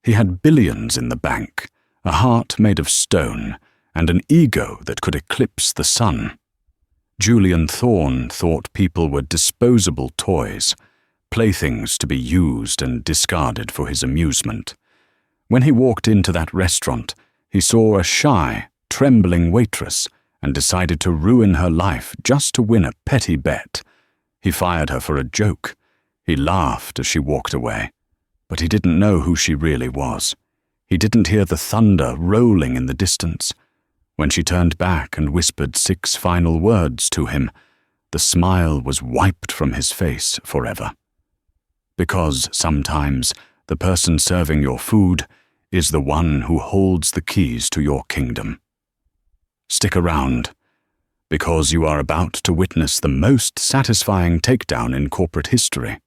He had billions in the bank, a heart made of stone, and an ego that could eclipse the sun. Julian Thorne thought people were disposable toys, playthings to be used and discarded for his amusement. When he walked into that restaurant, he saw a shy, trembling waitress and decided to ruin her life just to win a petty bet. He fired her for a joke. He laughed as she walked away, but he didn't know who she really was. He didn't hear the thunder rolling in the distance. When she turned back and whispered 6 final words to him, the smile was wiped from his face forever. Because sometimes the person serving your food is the one who holds the keys to your kingdom. Stick around, because you are about to witness the most satisfying takedown in corporate history.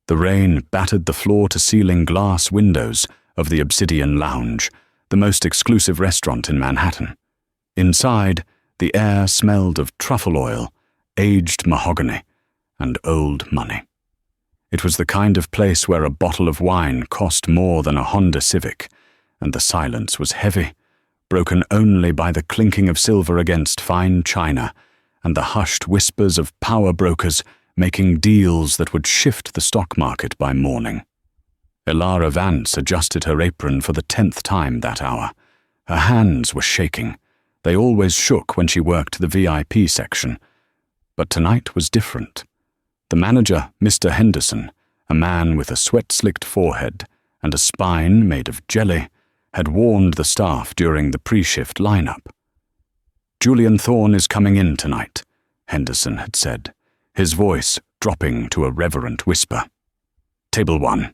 The rain battered the floor-to-ceiling glass windows of the Obsidian Lounge, the most exclusive restaurant in Manhattan. Inside, the air smelled of truffle oil, aged mahogany, and old money. It was the kind of place where a bottle of wine cost more than a Honda Civic, and the silence was heavy, broken only by the clinking of silver against fine china and the hushed whispers of power brokers making deals that would shift the stock market by morning. Elara Vance adjusted her apron for the 10th time that hour. Her hands were shaking. They always shook when she worked the VIP section. But tonight was different. The manager, Mr. Henderson, a man with a sweat-slicked forehead and a spine made of jelly, had warned the staff during the pre-shift lineup. "Julian Thorne is coming in tonight," Henderson had said, his voice dropping to a reverent whisper. "Table 1.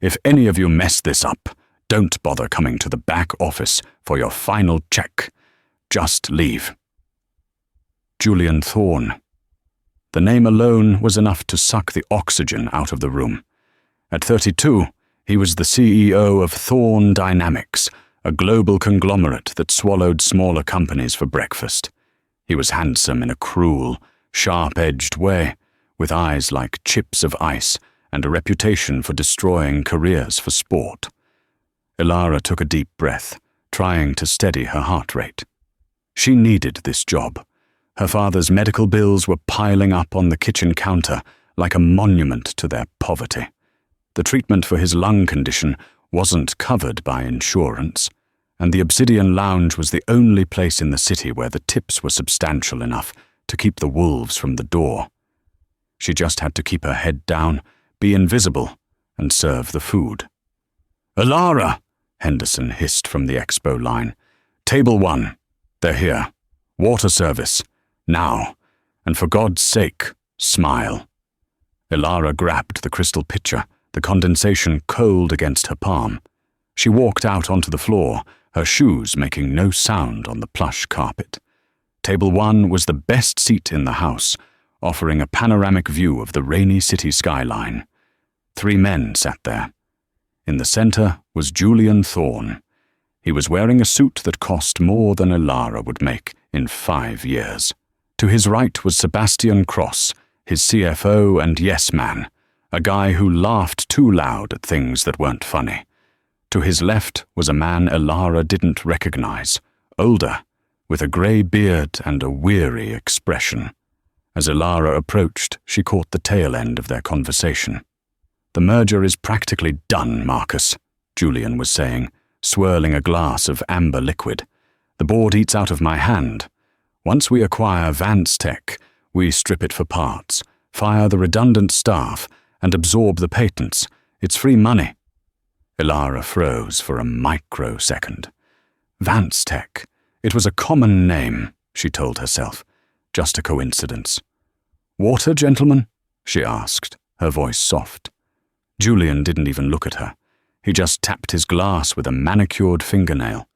If any of you mess this up, don't bother coming to the back office for your final check. Just leave." Julian Thorne. The name alone was enough to suck the oxygen out of the room. At 32, he was the CEO of Thorne Dynamics, a global conglomerate that swallowed smaller companies for breakfast. He was handsome in a cruel, sharp-edged way, with eyes like chips of ice and a reputation for destroying careers for sport. Elara took a deep breath, trying to steady her heart rate. She needed this job. Her father's medical bills were piling up on the kitchen counter like a monument to their poverty. The treatment for his lung condition wasn't covered by insurance, and the Obsidian Lounge was the only place in the city where the tips were substantial enough to keep the wolves from the door. She just had to keep her head down, be invisible, and serve the food. "Elara!" Henderson hissed from the expo line. "Table 1. They're here. Water service. Now. And for God's sake, smile." Elara grabbed the crystal pitcher, the condensation cold against her palm. She walked out onto the floor, her shoes making no sound on the plush carpet. Table 1 was the best seat in the house, offering a panoramic view of the rainy city skyline. 3 men sat there. In the center was Julian Thorne. He was wearing a suit that cost more than Elara would make in 5 years. To his right was Sebastian Cross, his CFO and yes-man, a guy who laughed too loud at things that weren't funny. To his left was a man Elara didn't recognize, older, with a grey beard and a weary expression. As Elara approached, she caught the tail end of their conversation. "The merger is practically done, Marcus," Julian was saying, swirling a glass of amber liquid. "The board eats out of my hand. Once we acquire Vance Tech, we strip it for parts, fire the redundant staff, and absorb the patents. It's free money." Elara froze for a microsecond. Vance Tech. It was a common name, she told herself. Just a coincidence. "Water, gentlemen?" she asked, her voice soft. Julian didn't even look at her. He just tapped his glass with a manicured fingernail.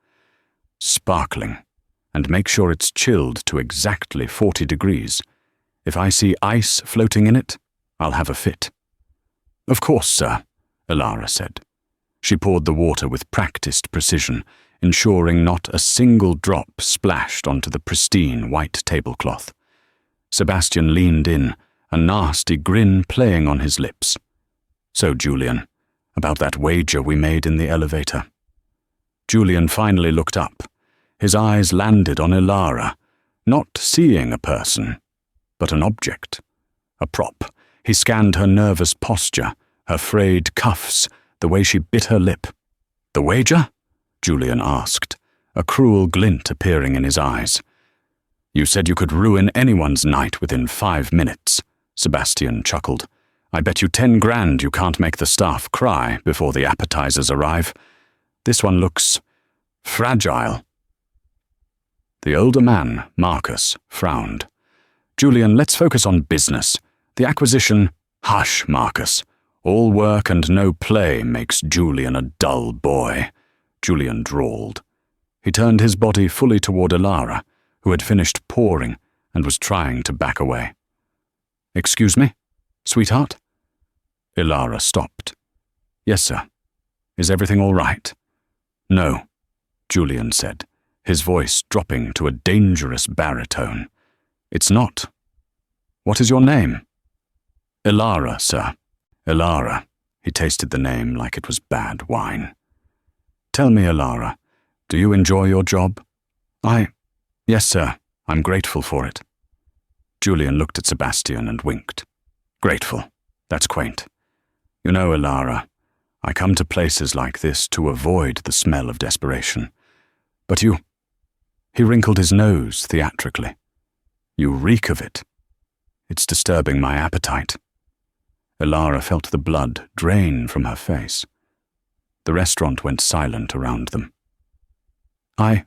"Sparkling. And make sure it's chilled to exactly 40 degrees. If I see ice floating in it, I'll have a fit." "Of course, sir," Elara said. She poured the water with practiced precision, ensuring not a single drop splashed onto the pristine white tablecloth. Sebastian leaned in, a nasty grin playing on his lips. "So, Julian, About that wager we made in the elevator. Julian finally looked up. His eyes landed on Ilara, not seeing a person, but an object, a prop. He scanned her nervous posture, her frayed cuffs, the way she bit her lip. "The wager?" Julian asked, a cruel glint appearing in his eyes. "You said you could ruin anyone's night within 5 minutes," Sebastian chuckled. "I bet you 10 grand you can't make the staff cry before the appetizers arrive. This one looks fragile." The older man, Marcus, frowned. "Julian, let's focus on business. The acquisition—" "Hush, Marcus. All work and no play makes Julian a dull boy," Julian drawled. He turned his body fully toward Ilara, who had finished pouring and was trying to back away. "Excuse me, sweetheart?" Ilara stopped. "Yes, sir. Is everything all right?" "No," Julian said, his voice dropping to a dangerous baritone. "It's not. What is your name?" "Ilara, sir." "Ilara." He tasted the name like it was bad wine. "Tell me, Ilara, do you enjoy your job?" Yes, sir. I'm grateful for it." Julian looked at Sebastian and winked. "Grateful. That's quaint. You know, Ilara, I come to places like this to avoid the smell of desperation. But you—" He wrinkled his nose theatrically. "You reek of it. It's disturbing my appetite." Ilara felt the blood drain from her face. The restaurant went silent around them. I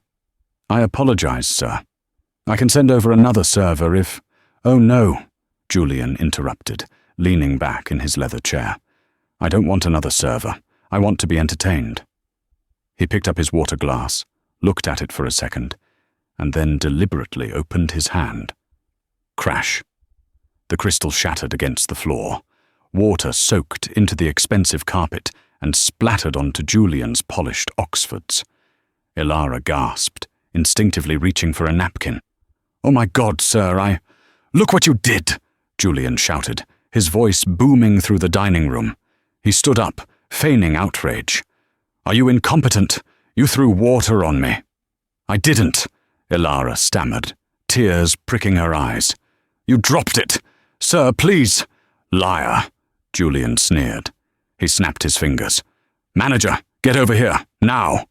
apologize, sir. I can send over another server if—" "Oh, no," Julian interrupted, leaning back in his leather chair. "I don't want another server. I want to be entertained." He picked up his water glass, looked at it for a second, and then deliberately opened his hand. Crash. The crystal shattered against the floor. Water soaked into the expensive carpet and splattered onto Julian's polished Oxfords. Ilara gasped, instinctively reaching for a napkin. "Oh my God, sir, Look what you did!" Julian shouted, his voice booming through the dining room. He stood up, feigning outrage. "Are you incompetent? You threw water on me." "I didn't," Ilara stammered, tears pricking her eyes. "You dropped it! Sir, please!" "Liar," Julian sneered. He snapped his fingers. "Manager, get over here, now!"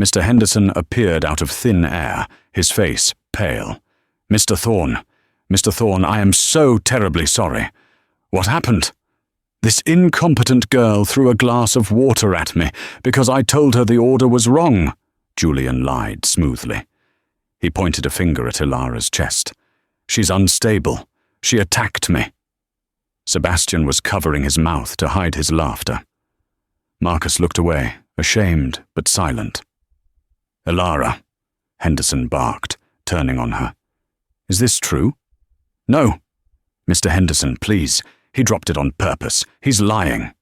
Mr. Henderson appeared out of thin air, his face pale. Mr. Thorne, I am so terribly sorry. What happened?" "This incompetent girl threw a glass of water at me because I told her the order was wrong," Julian lied smoothly. He pointed a finger at Ilara's chest. "She's unstable. She attacked me." Sebastian was covering his mouth to hide his laughter. Marcus looked away, ashamed but silent. "Ilara," Henderson barked, turning on her. "Is this true?" "No." "Mr. Henderson, please. He dropped it on purpose. He's lying."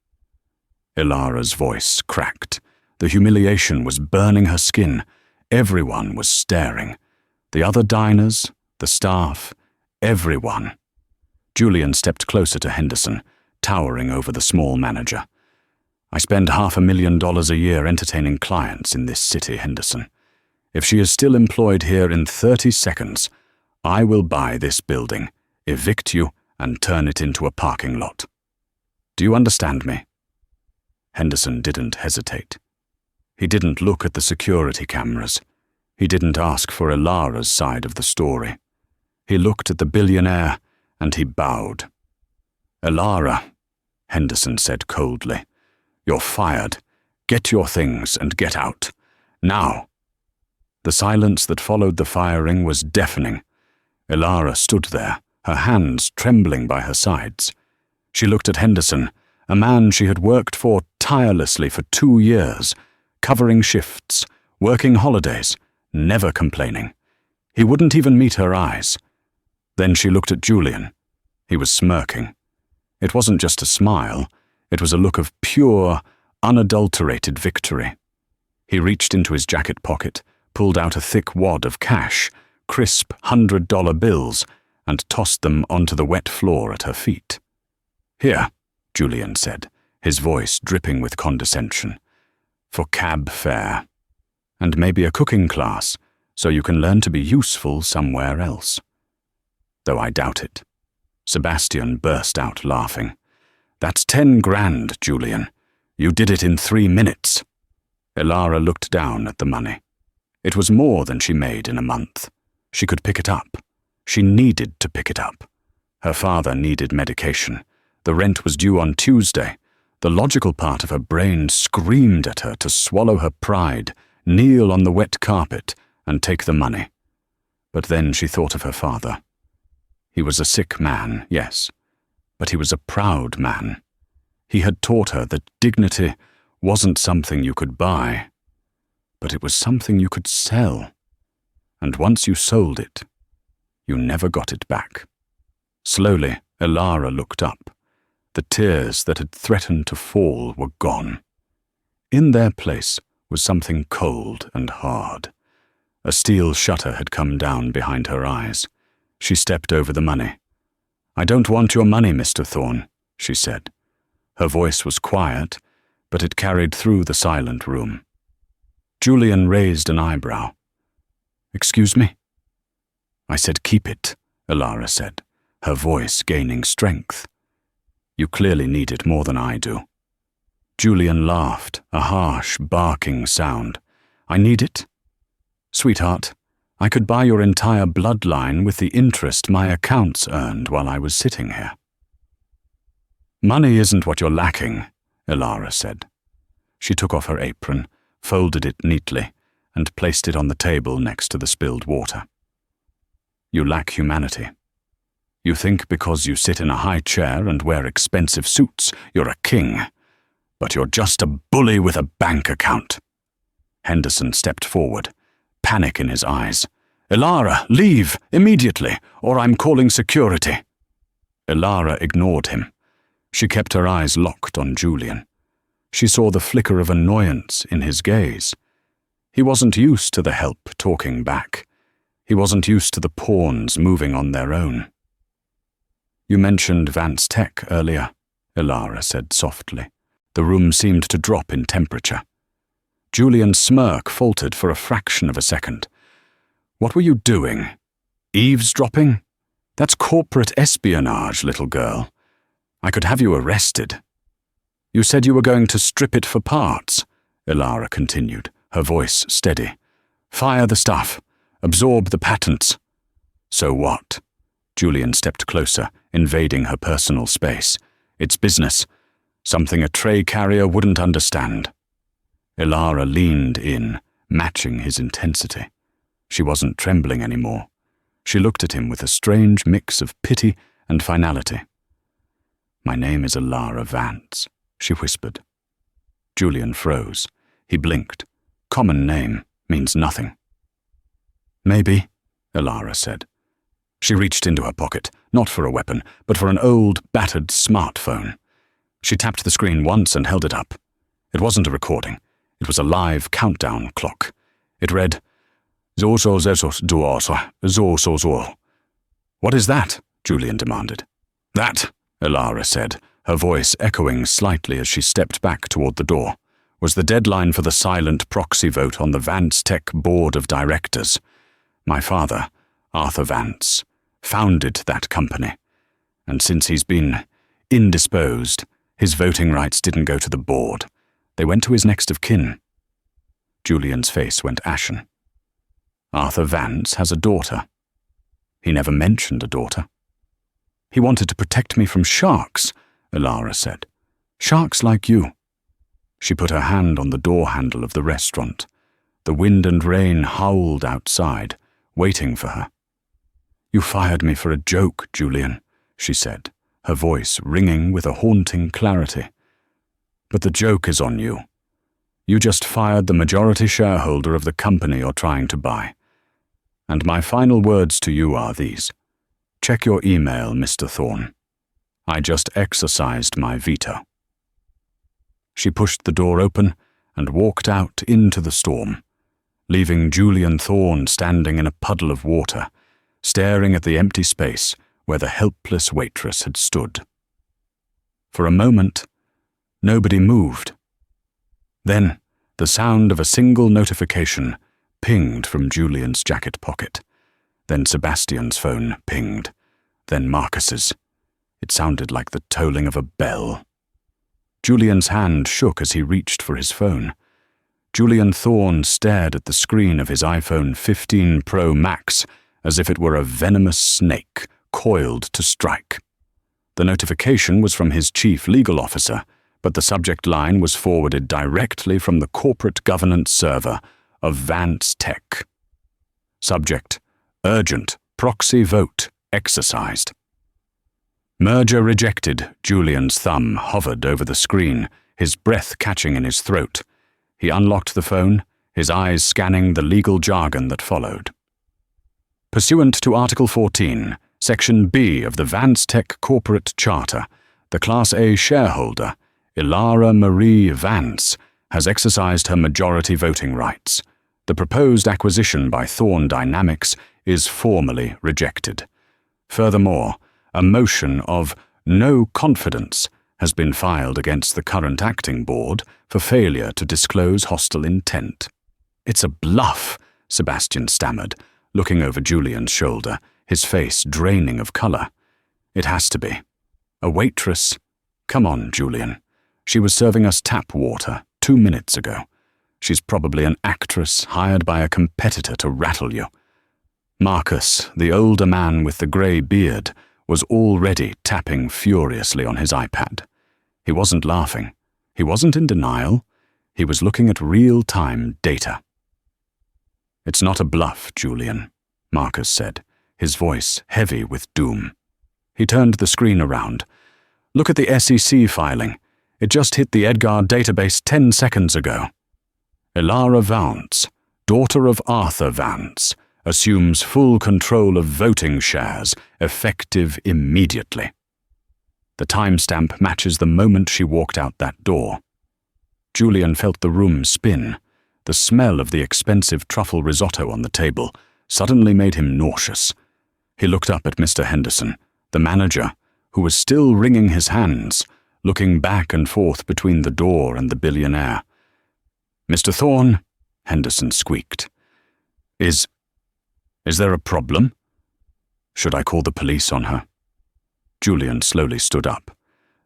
Ilara's voice cracked. The humiliation was burning her skin. Everyone was staring. The other diners, the staff, everyone. Julian stepped closer to Henderson, towering over the small manager. "I spend $500,000 a year entertaining clients in this city, Henderson. If she is still employed here in 30 seconds, I will buy this building, evict you, and turn it into a parking lot. Do you understand me?" Henderson didn't hesitate. He didn't look at the security cameras. He didn't ask for Ilara's side of the story. He looked at the billionaire, and he bowed. "Ilara," Henderson said coldly, "you're fired. Get your things and get out. Now." The silence that followed the firing was deafening. Ilara stood there, her hands trembling by her sides. She looked at Henderson, a man she had worked for tirelessly for 2 years, covering shifts, working holidays, never complaining. He wouldn't even meet her eyes. Then she looked at Julian. He was smirking. It wasn't just a smile, it was a look of pure, unadulterated victory. He reached into his jacket pocket, pulled out a thick wad of cash, crisp $100 bills, and tossed them onto the wet floor at her feet. "Here," Julian said, his voice dripping with condescension. For cab fare. And maybe a cooking class, so you can learn to be useful somewhere else. Though I doubt it. Sebastian burst out laughing. That's 10 grand, Julian. You did it in 3 minutes. Elara looked down at the money. It was more than she made in a month. She could pick it up. She needed to pick it up. Her father needed medication. The rent was due on Tuesday. The logical part of her brain screamed at her to swallow her pride, kneel on the wet carpet, and take the money. But then she thought of her father. He was a sick man, yes, but he was a proud man. He had taught her that dignity wasn't something you could buy, but it was something you could sell. And once you sold it, you never got it back. Slowly, Elara looked up. The tears that had threatened to fall were gone. In their place was something cold and hard. A steel shutter had come down behind her eyes. She stepped over the money. "I don't want your money, Mr. Thorne," she said. Her voice was quiet, but it carried through the silent room. Julian raised an eyebrow. "Excuse me?" "I said keep it," Elara said, her voice gaining strength. "You clearly need it more than I do." Julian laughed, a harsh, barking sound. "I need it? Sweetheart, I could buy your entire bloodline with the interest my accounts earned while I was sitting here." "Money isn't what you're lacking," Elara said. She took off her apron, folded it neatly, and placed it on the table next to the spilled water. "You lack humanity. You think because you sit in a high chair and wear expensive suits, you're a king. But you're just a bully with a bank account." Henderson stepped forward, panic in his eyes. "Elara, leave, immediately, or I'm calling security." Elara ignored him. She kept her eyes locked on Julian. She saw the flicker of annoyance in his gaze. He wasn't used to the help talking back. He wasn't used to the pawns moving on their own. "You mentioned Vance Tech earlier," Elara said softly. The room seemed to drop in temperature. Julian's smirk faltered for a fraction of a second. "What were you doing? Eavesdropping? That's corporate espionage, little girl. I could have you arrested." "You said you were going to strip it for parts," Elara continued, her voice steady. "Fire the stuff. Absorb the patents." "So what?" Julian stepped closer, invading her personal space. "It's business. Something a tray carrier wouldn't understand." Elara leaned in, matching his intensity. She wasn't trembling anymore. She looked at him with a strange mix of pity and finality. "My name is Elara Vance," she whispered. Julian froze. He blinked. "Common name means nothing." "Maybe," Elara said. She reached into her pocket, not for a weapon, but for an old, battered smartphone. She tapped the screen once and held it up. It wasn't a recording. It was a live countdown clock. It read, "Zo. "What is that?" Julian demanded. "That," Elara said, her voice echoing slightly as she stepped back toward the door, "was the deadline for the silent proxy vote on the Vance Tech Board of Directors. My father, Arthur Vance, founded that company, and since he's been indisposed, his voting rights didn't go to the board. They went to his next of kin." Julian's face went ashen. "Arthur Vance has a daughter." "He never mentioned a daughter." "He wanted to protect me from sharks," Elara said. "Sharks like you." She put her hand on the door handle of the restaurant. The wind and rain howled outside, waiting for her. "You fired me for a joke, Julian," she said, her voice ringing with a haunting clarity. "But the joke is on you. You just fired the majority shareholder of the company you're trying to buy. And my final words to you are these. Check your email, Mr. Thorne. I just exercised my veto." She pushed the door open and walked out into the storm, leaving Julian Thorne standing in a puddle of water, staring at the empty space where the helpless waitress had stood. For a moment, Nobody moved. Then, the sound of a single notification pinged from Julian's jacket pocket. Then Sebastian's phone pinged. Then Marcus's. It sounded like the tolling of a bell. Julian's hand shook as he reached for his phone. Julian Thorne stared at the screen of his iPhone 15 Pro Max as if it were a venomous snake coiled to strike. The notification was from his chief legal officer, but the subject line was forwarded directly from the corporate governance server of Vance Tech. Subject: Urgent proxy vote exercised. Merger rejected. Julian's thumb hovered over the screen, his breath catching in his throat. He unlocked the phone, his eyes scanning the legal jargon that followed. Pursuant to Article 14, Section B of the Vance Tech Corporate Charter, the Class A shareholder, Ilara Marie Vance, has exercised her majority voting rights. The proposed acquisition by Thorne Dynamics is formally rejected. Furthermore, a motion of no confidence has been filed against the current acting board for failure to disclose hostile intent. It's a bluff, Sebastian stammered, looking over Julian's shoulder, his face draining of color. It has to be. A waitress. Come on, Julian. She was serving us tap water 2 minutes ago. She's probably an actress hired by a competitor to rattle you. Marcus, the older man with the grey beard, was already tapping furiously on his iPad. He wasn't laughing. He wasn't in denial. He was looking at real-time data. It's not a bluff, Julian, Marcus said, his voice heavy with doom. He turned the screen around. Look at the SEC filing. It just hit the Edgar database 10 seconds ago. Ilara Vance, daughter of Arthur Vance, assumes full control of voting shares, effective immediately. The timestamp matches the moment she walked out that door. Julian felt the room spin. The smell of the expensive truffle risotto on the table suddenly made him nauseous. He looked up at Mr. Henderson, the manager, who was still wringing his hands, looking back and forth between the door and the billionaire. "Mr. Thorne," Henderson squeaked. Is there a problem? Should I call the police on her?" Julian slowly stood up.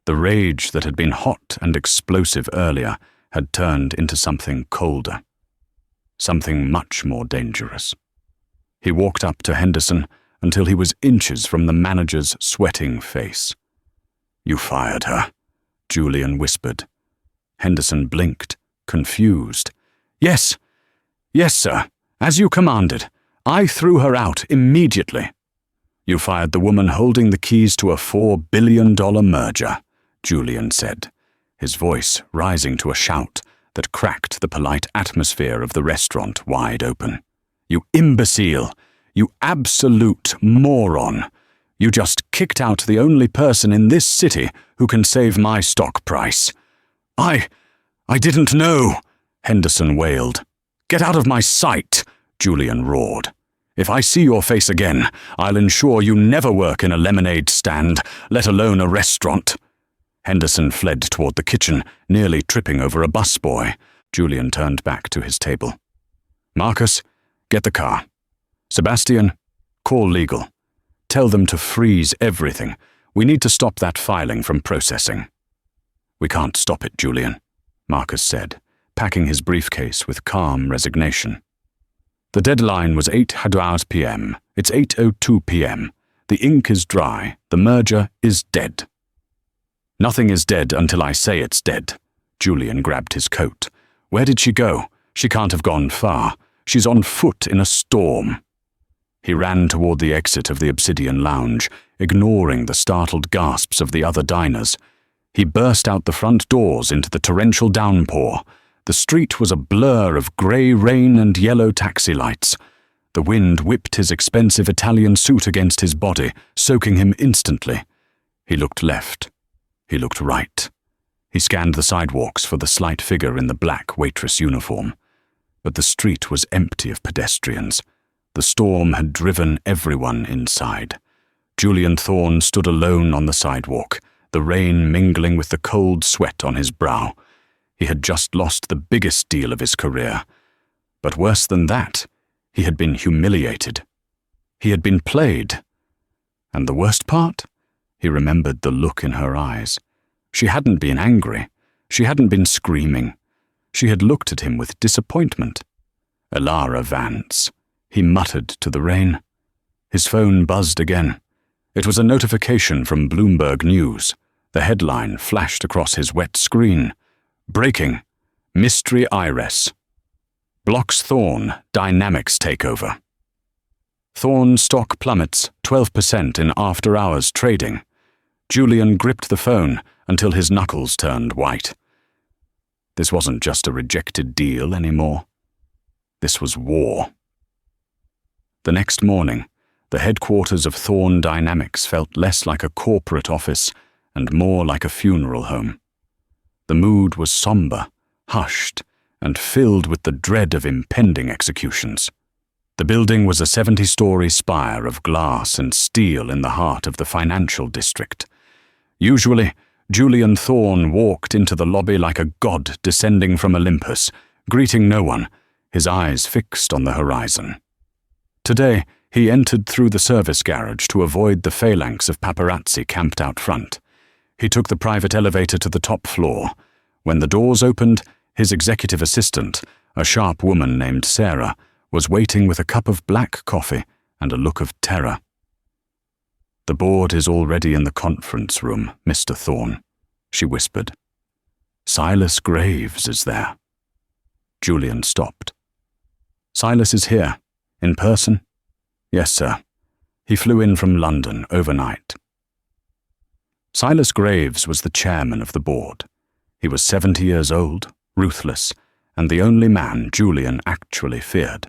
The rage that had been hot and explosive earlier had turned into something colder. Something much more dangerous. He walked up to Henderson until he was inches from the manager's sweating face. "You fired her," Julian whispered. Henderson blinked, confused. Yes, sir, as you commanded. I threw her out immediately." "You fired the woman holding the keys to a $4 billion merger," Julian said, his voice rising to a shout that cracked the polite atmosphere of the restaurant wide open. "You imbecile! You absolute moron! You just kicked out the only person in this city who can save my stock price." I didn't know," Henderson wailed. "Get out of my sight," Julian roared. "If I see your face again, I'll ensure you never work in a lemonade stand, let alone a restaurant." Henderson fled toward the kitchen, nearly tripping over a busboy. Julian turned back to his table. "Marcus, get the car. Sebastian, call legal. Tell them to freeze everything. We need to stop that filing from processing." "We can't stop it, Julian," Marcus said, packing his briefcase with calm resignation. "The deadline was 8:00 p.m. It's 8:02 p.m. The ink is dry. The merger is dead." "Nothing is dead until I say it's dead." Julian grabbed his coat. "Where did she go? She can't have gone far. She's on foot in a storm." He ran toward the exit of the Obsidian Lounge, ignoring the startled gasps of the other diners. He burst out the front doors into the torrential downpour. The street was a blur of grey rain and yellow taxi lights. The wind whipped his expensive Italian suit against his body, soaking him instantly. He looked left. He looked right. He scanned the sidewalks for the slight figure in the black waitress uniform. But the street was empty of pedestrians. The storm had driven everyone inside. Julian Thorne stood alone on the sidewalk, the rain mingling with the cold sweat on his brow. He had just lost the biggest deal of his career. But worse than that, he had been humiliated. He had been played. And the worst part? He remembered the look in her eyes. She hadn't been angry. She hadn't been screaming. She had looked at him with disappointment. Elara Vance, he muttered to the rain. His phone buzzed again. It was a notification from Bloomberg News. The headline flashed across his wet screen. Breaking. Mystery Iris. Blocks Thorn, Dynamics takeover. Thorn stock plummets 12% in after-hours trading. Julian gripped the phone until his knuckles turned white. This wasn't just a rejected deal anymore. This was war. The next morning, the headquarters of Thorn Dynamics felt less like a corporate office and more like a funeral home. The mood was somber, hushed, and filled with the dread of impending executions. The building was a 70-story spire of glass and steel in the heart of the financial district. Usually, Julian Thorn walked into the lobby like a god descending from Olympus, greeting no one, his eyes fixed on the horizon. Today, he entered through the service garage to avoid the phalanx of paparazzi camped out front. He took the private elevator to the top floor. When the doors opened, his executive assistant, a sharp woman named Sarah, was waiting with a cup of black coffee and a look of terror. "The board is already in the conference room, Mr. Thorn," she whispered. "Silas Graves is there." Julian stopped. "Silas is here. In person?" "Yes, sir. He flew in from London overnight." Silas Graves was the chairman of the board. He was 70 years old, ruthless, and the only man Julian actually feared.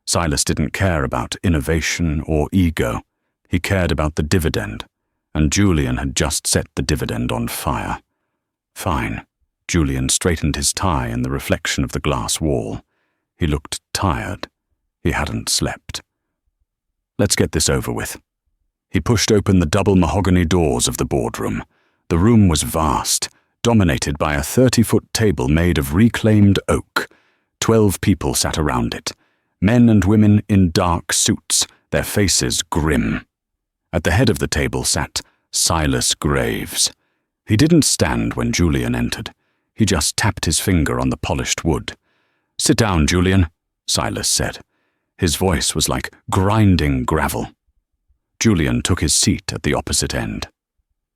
Silas didn't care about innovation or ego. He cared about the dividend, and Julian had just set the dividend on fire. Fine. Julian straightened his tie in the reflection of the glass wall. He looked tired. He hadn't slept. "Let's get this over with." He pushed open the double mahogany doors of the boardroom. The room was vast, dominated by a 30-foot table made of reclaimed oak. 12 people sat around it, men and women in dark suits, their faces grim. At the head of the table sat Silas Graves. He didn't stand when Julian entered. He just tapped his finger on the polished wood. "Sit down, Julian," Silas said. His voice was like grinding gravel. Julian took his seat at the opposite end.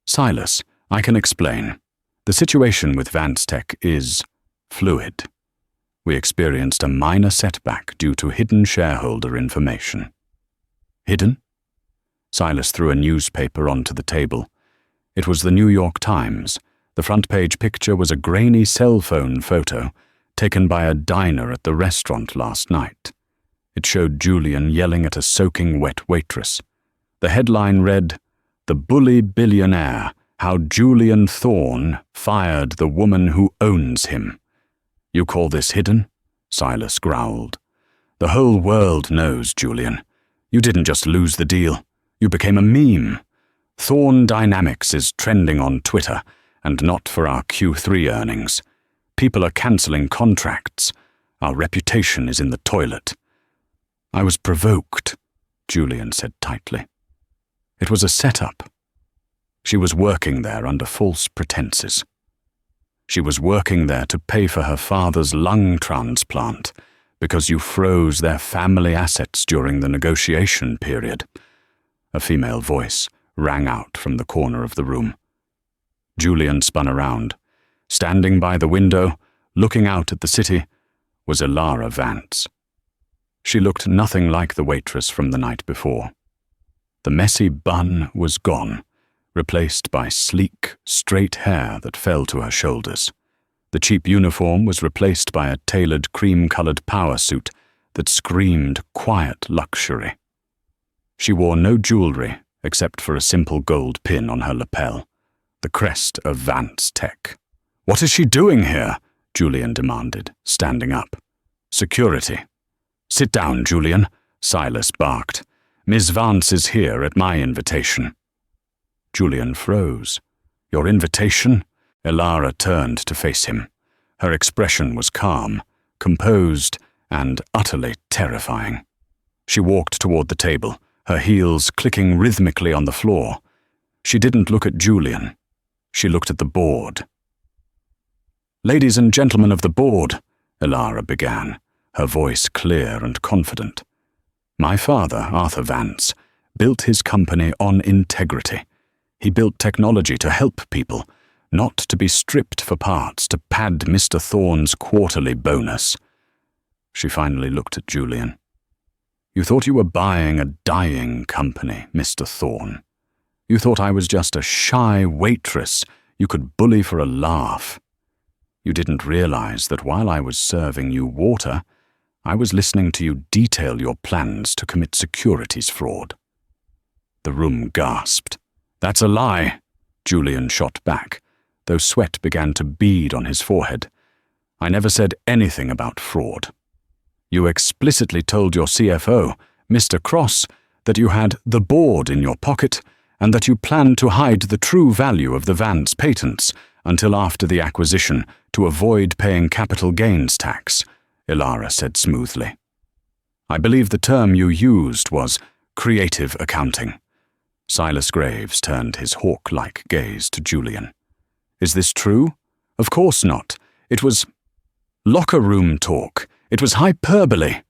"Silas, I can explain. The situation with Vance Tech is fluid. We experienced a minor setback due to hidden shareholder information." "Hidden?" Silas threw a newspaper onto the table. It was the New York Times. The front-page picture was a grainy cell phone photo taken by a diner at the restaurant last night. It showed Julian yelling at a soaking wet waitress. The headline read, "The Bully Billionaire, How Julian Thorn Fired the Woman Who Owns Him." "You call this hidden?" Silas growled. "The whole world knows, Julian. You didn't just lose the deal. You became a meme. Thorn Dynamics is trending on Twitter, and not for our Q3 earnings. People are cancelling contracts. Our reputation is in the toilet." "I was provoked," Julian said tightly. "It was a setup. She was working there under false pretenses. She was working there to pay for her father's lung transplant because you froze their family assets during the negotiation period." A female voice rang out from the corner of the room. Julian spun around. Standing by the window, looking out at the city, was Elara Vance. She looked nothing like the waitress from the night before. The messy bun was gone, replaced by sleek, straight hair that fell to her shoulders. The cheap uniform was replaced by a tailored cream-colored power suit that screamed quiet luxury. She wore no jewelry except for a simple gold pin on her lapel, the crest of Vance Tech. "What is she doing here?" Julian demanded, standing up. "Security." "Sit down, Julian," Silas barked. "Ms. Vance is here at my invitation." Julian froze. Your invitation?" Elara turned to face him. Her expression was calm, composed, and utterly terrifying. She walked toward the table, her heels clicking rhythmically on the floor. She didn't look at Julian. She looked at the board. "Ladies and gentlemen of the board," Elara began, her voice clear and confident. "My father, Arthur Vance, built his company on integrity. He built technology to help people, not to be stripped for parts to pad Mr. Thorne's quarterly bonus." She finally looked at Julian. "You thought you were buying a dying company, Mr. Thorne. You thought I was just a shy waitress you could bully for a laugh. You didn't realize that while I was serving you water, I was listening to you detail your plans to commit securities fraud." The room gasped. "That's a lie," Julian shot back, though sweat began to bead on his forehead. "I never said anything about fraud. You explicitly told your CFO, Mr. Cross, that you had the board in your pocket and that you planned to hide the true value of the Vance patents until after the acquisition to avoid paying capital gains tax," Elara said smoothly. "I believe the term you used was creative accounting." Silas Graves turned his hawk-like gaze to Julian. "Is this true? Of course not. It was locker room talk. It was hyperbole,"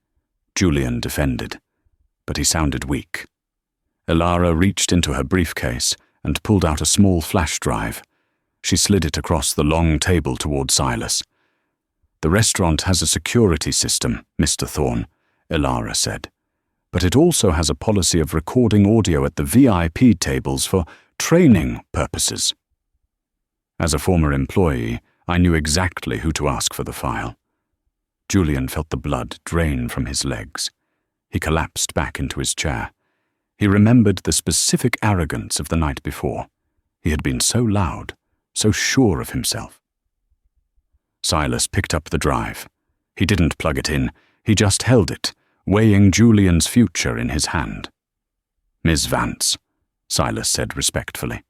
Julian defended, but he sounded weak. Elara reached into her briefcase and pulled out a small flash drive. She slid it across the long table toward Silas. "The restaurant has a security system, Mr. Thorne," Elara said, "but it also has a policy of recording audio at the VIP tables for training purposes." As a former employee, I knew exactly who to ask for the file. Julian felt the blood drain from his legs. He collapsed back into his chair. He remembered the specific arrogance of the night before. He had been so loud, so sure of himself. Silas picked up the drive. He didn't plug it in. He just held it, weighing Julian's future in his hand. "Ms. Vance," Silas said respectfully.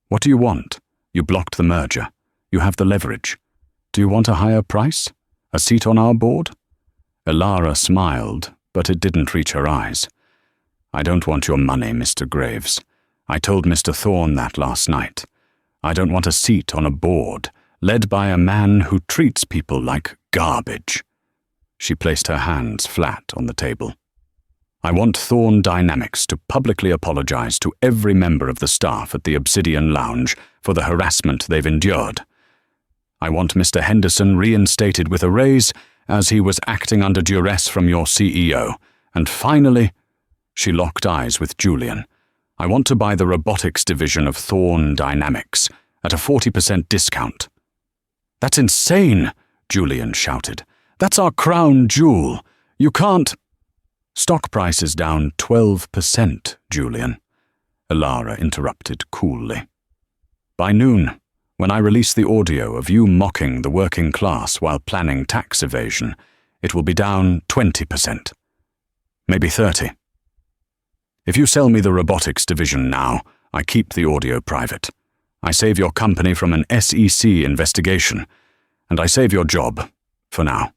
"What do you want? You blocked the merger. You have the leverage. Do you want a higher price? A seat on our board?" Elara smiled, but it didn't reach her eyes. "I don't want your money, Mr. Graves. I told Mr. Thorne that last night. I don't want a seat on a board, led by a man who treats people like garbage." She placed her hands flat on the table. "I want Thorne Dynamics to publicly apologize to every member of the staff at the Obsidian Lounge for the harassment they've endured. I want Mr. Henderson reinstated with a raise, as he was acting under duress from your CEO. And finally," she locked eyes with Julian, "I want to buy the robotics division of Thorne Dynamics at a 40% discount." "That's insane," Julian shouted. "That's our crown jewel. You can't—" "Stock price is down 12%, Julian," Elara interrupted coolly. "By noon, when I release the audio of you mocking the working class while planning tax evasion, it will be down 20%. Maybe 30%. If you sell me the robotics division now, I keep the audio private. I save your company from an SEC investigation, and I save your job, for now."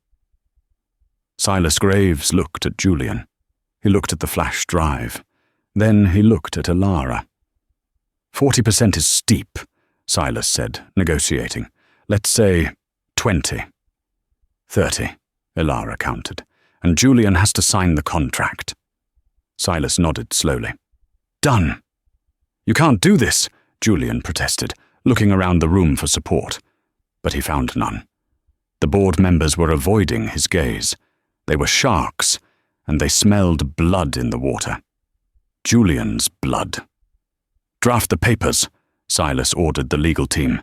Silas Graves looked at Julian. He looked at the flash drive. Then he looked at Elara. "40% is steep," Silas said, negotiating. "Let's say 20. 30, Elara countered, "and Julian has to sign the contract." Silas nodded slowly. "Done." "You can't do this," Julian protested, looking around the room for support. But he found none. The board members were avoiding his gaze. They were sharks, and they smelled blood in the water. Julian's blood. "Draft the papers," Silas ordered the legal team.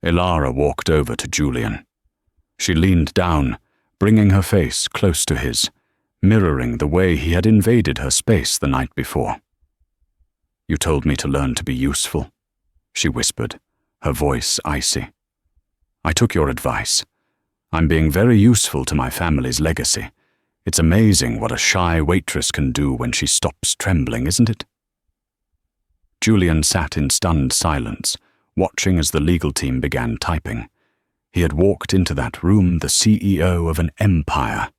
Elara walked over to Julian. She leaned down, bringing her face close to his, mirroring the way he had invaded her space the night before. "You told me to learn to be useful," she whispered, her voice icy. "I took your advice. I'm being very useful to my family's legacy. It's amazing what a shy waitress can do when she stops trembling, isn't it?" Julian sat in stunned silence, watching as the legal team began typing. He had walked into that room the CEO of an empire.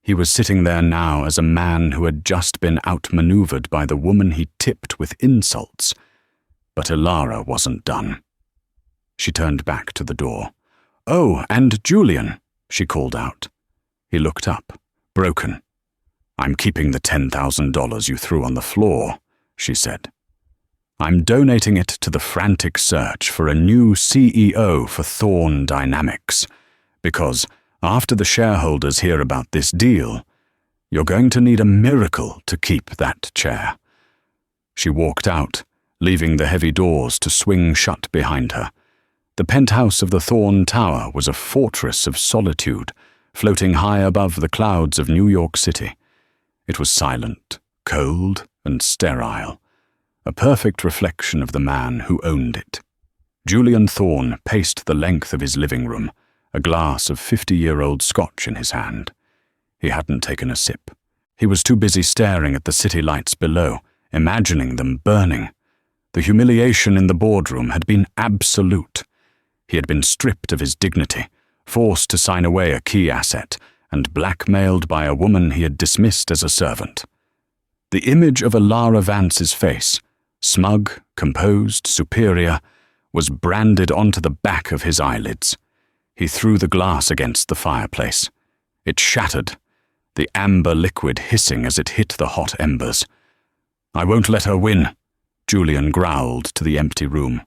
He was sitting there now as a man who had just been outmaneuvered by the woman he tipped with insults. But Ilara wasn't done. She turned back to the door. "Oh, and Julian," she called out. He looked up, broken. "I'm keeping the $10,000 you threw on the floor," she said. "I'm donating it to the frantic search for a new CEO for Thorn Dynamics, because after the shareholders hear about this deal, you're going to need a miracle to keep that chair." She walked out, leaving the heavy doors to swing shut behind her. The penthouse of the Thorn Tower was a fortress of solitude, floating high above the clouds of New York City. It was silent, cold, and sterile, a perfect reflection of the man who owned it. Julian Thorn paced the length of his living room, a glass of 50-year-old scotch in his hand. He hadn't taken a sip. He was too busy staring at the city lights below, imagining them burning. The humiliation in the boardroom had been absolute. He had been stripped of his dignity, forced to sign away a key asset, and blackmailed by a woman he had dismissed as a servant. The image of Ilara Vance's face, smug, composed, superior, was branded onto the back of his eyelids. He threw the glass against the fireplace. It shattered, the amber liquid hissing as it hit the hot embers. "I won't let her win," Julian growled to the empty room.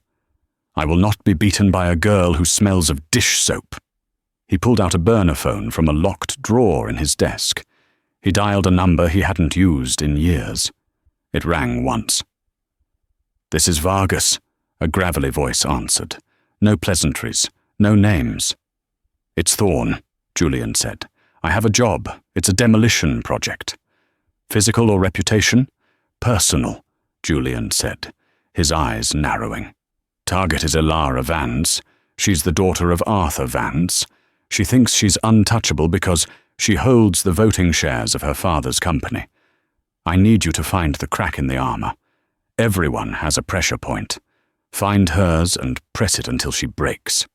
"I will not be beaten by a girl who smells of dish soap." He pulled out a burner phone from a locked drawer in his desk. He dialed a number he hadn't used in years. It rang once. "This is Vargas," a gravelly voice answered. No pleasantries, no names. "It's Thorn," Julian said. "I have a job. It's a demolition project." "Physical or reputation?" "Personal," Julian said, his eyes narrowing. "Target is Ilara Vance. She's the daughter of Arthur Vance. She thinks she's untouchable because she holds the voting shares of her father's company. I need you to find the crack in the armor. Everyone has a pressure point. Find hers and press it until she breaks.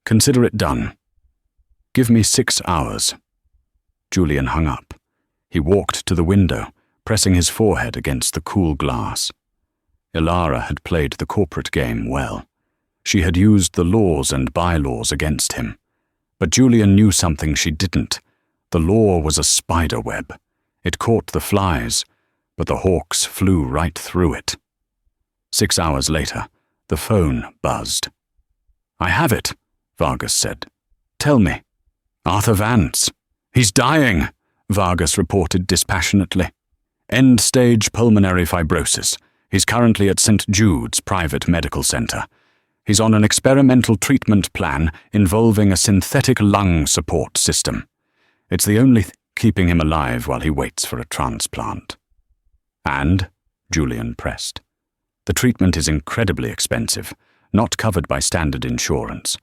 Consider it done. Give me 6 hours." Julian hung up. He walked to the window, pressing his forehead against the cool glass. Ilara had played the corporate game well. She had used the laws and bylaws against him. But Julian knew something she didn't. The law was a spider web. It caught the flies, but the hawks flew right through it. 6 hours later, the phone buzzed. "I have it," Vargas said. "Tell me." "Arthur Vance. He's dying," Vargas reported dispassionately. "End-stage pulmonary fibrosis. He's currently at St. Jude's private medical center. He's on an experimental treatment plan involving a synthetic lung support system. It's the only thing keeping him alive while he waits for a transplant." "And?" Julian pressed. "The treatment is incredibly expensive, not covered by standard insurance.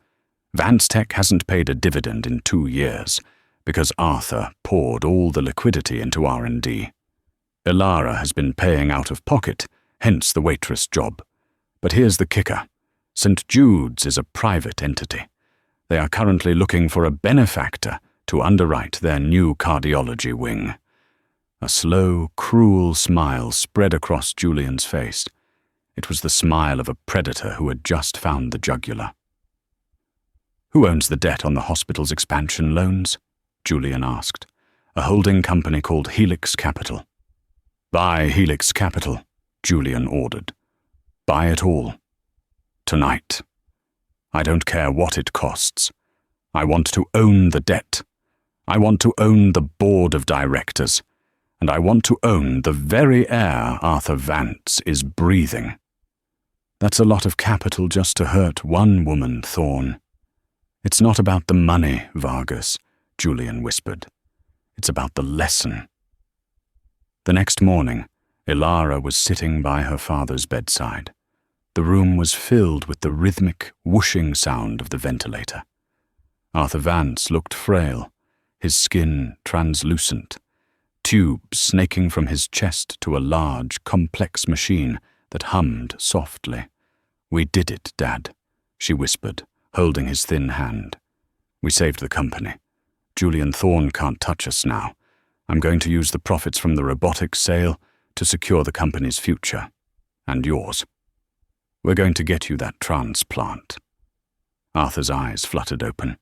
Vance Tech hasn't paid a dividend in 2 years because Arthur poured all the liquidity into R&D. Ilara has been paying out of pocket, hence the Waitress job. But here's the kicker. St. Jude's is a private entity. They are currently looking for a benefactor to underwrite their new cardiology wing." A slow, cruel smile spread across Julian's face. It was the smile of a predator who had just found the jugular. "Who owns the debt on the hospital's expansion loans?" Julian asked. "A holding company called Helix Capital." "Buy Helix Capital," Julian ordered. "Buy it all. Tonight. I don't care what it costs. I want to own the debt. I want to own the board of directors. And I want to own the very air Arthur Vance is breathing." "That's a lot of capital just to hurt one woman, Thorn." "It's not about the money, Vargas," Julian whispered. "It's about the lesson." The next morning, Ilara was sitting by her father's bedside. The room was filled with the rhythmic, whooshing sound of the ventilator. Arthur Vance looked frail, his skin translucent, tubes snaking from his chest to a large, complex machine that hummed softly, "We did it, Dad," she whispered, holding his thin hand. "We saved the company. Julian Thorne can't touch us now. I'm going to use the profits from the robotics sale to secure the company's future. And yours. We're going to get you that transplant." Arthur's eyes fluttered open.